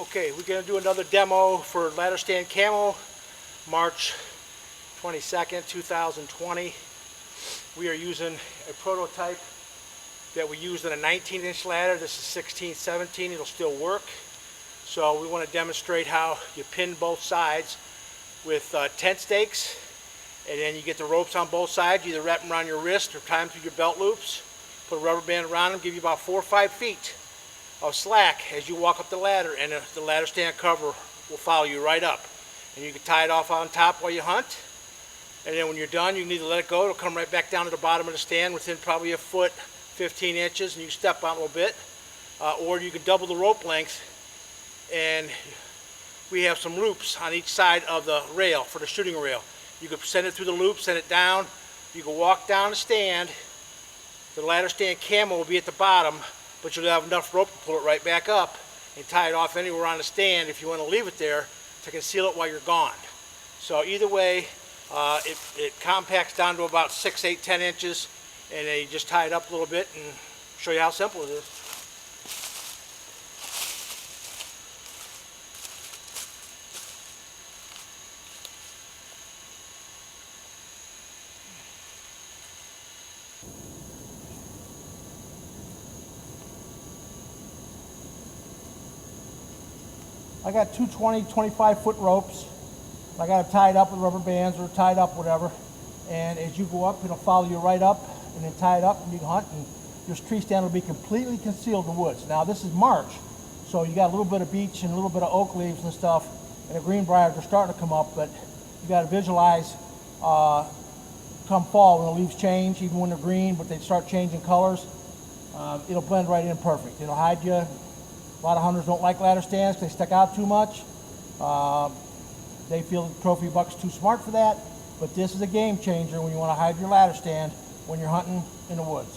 Okay, we're going to do another demo for Ladderstand Camo, March 22nd, 2020. We are using a prototype that we used on a 19-inch ladder. This is 16, 17. It'll still work. So we want to demonstrate how you pin both sides with tent stakes, and then you get the ropes on both sides. You either wrap them around your wrist or tie them through your belt loops. Put a rubber band around them, give you about 4 or 5 feet of slack as you walk up the ladder, and the ladder stand cover will follow you right up. And you can tie it off on top while you hunt, and then when you're done you can either let it go. It'll come right back down to the bottom of the stand within probably a foot, 15 inches, and you can step on a little bit, or you can double the rope length, and we have some loops on each side of the rail for the shooting rail. You can send it through the loop, send it down. You can walk down the stand. The ladder stand camo will be at the bottom, but you'll have enough rope to pull it right back up and tie it off anywhere on the stand if you want to leave it there to conceal it while you're gone. So either way, it compacts down to about 6, 8, 10 inches, and then you just tie it up a little bit and show you how simple it is. I got two 25-foot ropes. I got them tied up with rubber bands or tied up, whatever. And as you go up, it'll follow you right up, and then tie it up, and you can hunt, and your tree stand will be completely concealed in the woods. Now this is March, so you got a little bit of beech and a little bit of oak leaves and stuff, and the greenbriers are starting to come up, but you got to visualize come fall when the leaves change, even when they're green, but they start changing colors. It'll blend right in perfect. It'll hide you. A lot of hunters don't like ladder stands because they stick out too much. They feel the trophy buck's too smart for that, but this is a game changer when you want to hide your ladder stand when you're hunting in the woods.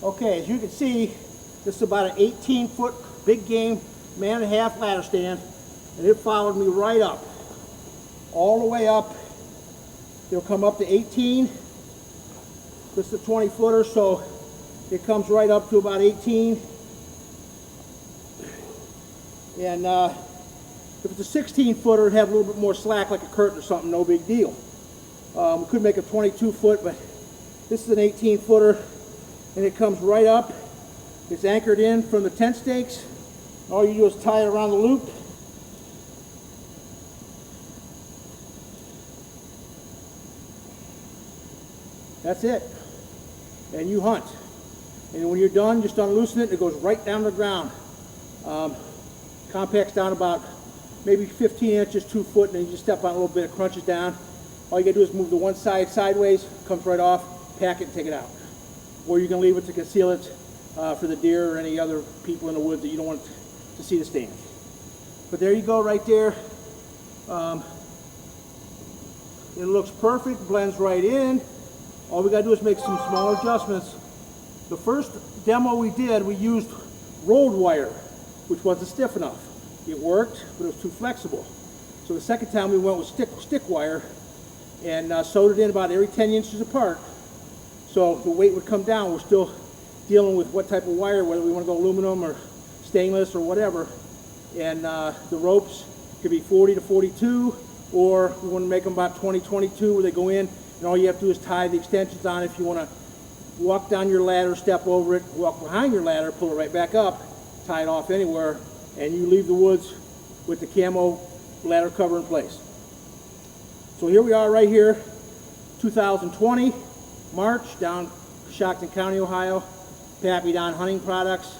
Okay, as you can see, this is about an 18-foot big game, man-and-a-half ladder stand, and it followed me right up, all the way up. It'll come up to 18. This is a 20-footer, so it comes right up to about 18. And if it's a 16-footer, it'd have a little bit more slack, like a curtain or something, no big deal. We could make a 22-foot, but this is an 18-footer. And it comes right up. It's anchored in from the tent stakes. All you do is tie it around the loop. That's it. And you hunt. And when you're done, just unloosen it, and it goes right down to the ground. Compacts down about maybe 15 inches, 2 foot, and then you just step on a little bit, it crunches down. All you gotta do is move the one side sideways, comes right off, pack it, and take it out. Or you can leave it to conceal it for the deer or any other people in the woods that you don't want to see the stand. But there you go right there. It looks perfect, blends right in. All we gotta do is make some small adjustments. The first demo we did, we used rolled wire, which wasn't stiff enough. It worked, but it was too flexible. So the second time we went with stick wire and sewed it in about every 10 inches apart. So the weight would come down. We're still dealing with what type of wire, whether we want to go aluminum or stainless or whatever. And the ropes could be 40 to 42, or we want to make them about 20, 22, where they go in, and all you have to do is tie the extensions on if you want to walk down your ladder, step over it, walk behind your ladder, pull it right back up, tie it off anywhere, and you leave the woods with the camo ladder cover in place. So here we are right here, 2020, March, down Coshocton County, Ohio. Pappy Don Hunting Products,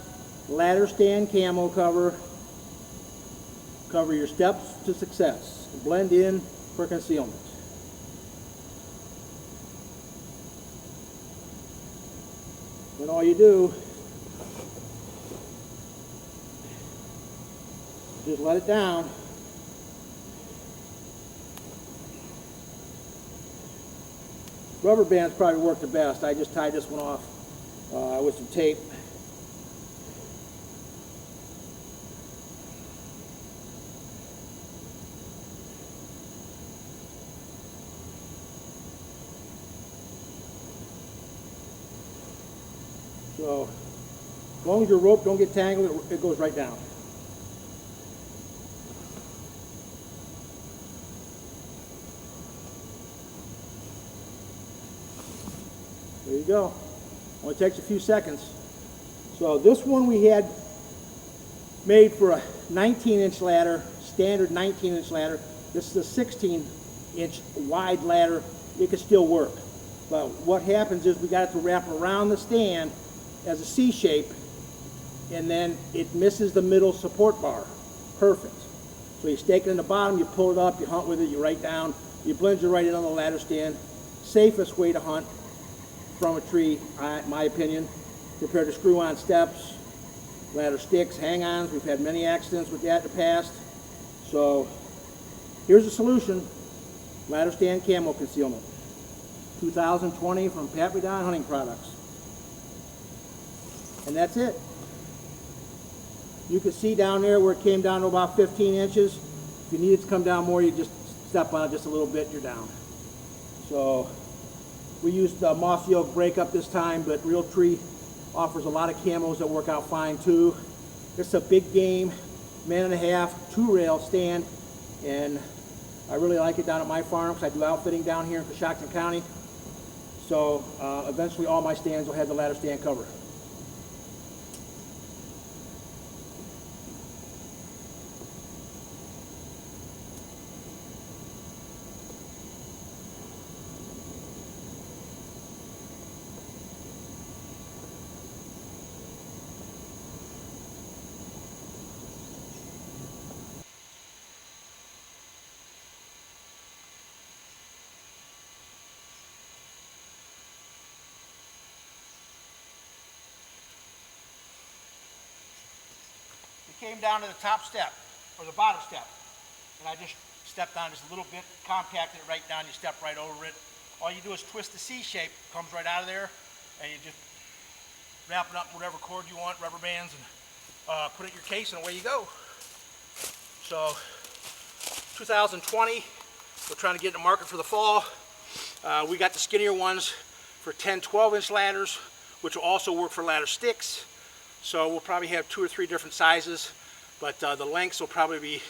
ladder stand camo cover. Cover your steps to success. Blend in for concealment. Then all you do, just let it down. Rubber bands probably work the best. I just tied this one off with some tape. So, as long as your rope don't get tangled, it goes right down. There you go. Only takes a few seconds. So this one we had made for a 19-inch ladder, standard 19-inch ladder. This is a 16-inch wide ladder. It could still work. But what happens is we got it to wrap around the stand as a C shape, and then it misses the middle support bar. Perfect. So you stake it in the bottom, you pull it up, you hunt with it, you right down, you blend it right in on the ladder stand. Safest way to hunt from a tree, in my opinion, compared to screw-on steps, ladder sticks, hang-ons. We've had many accidents with that in the past. So here's the solution: ladder stand camo concealment. 2020 from Pappy Don Hunting Products. And that's it. You can see down there where it came down to about 15 inches. If you need it to come down more, you just step on it just a little bit, you're down. So we used mossy oak breakup this time, but Realtree offers a lot of camos that work out fine too. It's a big game, man and a half, 2-rail stand, and I really like it down at my farm because I do outfitting down here in Coshocton County. So eventually all my stands will have the ladder stand cover. Came down to the top step, or the bottom step, and I just stepped on just a little bit, compacted it right down, you step right over it. All you do is twist the C shape, comes right out of there, and you just wrap it up in whatever cord you want, rubber bands, and put it in your case, and away you go. So 2020, we're trying to get in the market for the fall. We got the skinnier ones for 10, 12-inch ladders, which will also work for ladder sticks. So we'll probably have 2 or 3 different sizes, but the lengths will probably be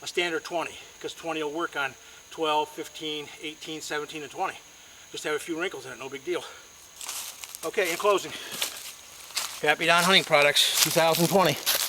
a standard 20, because 20 will work on 12, 15, 18, 17, and 20. Just have a few wrinkles in it, no big deal. Okay, in closing, Pappy Don Hunting Products, 2020.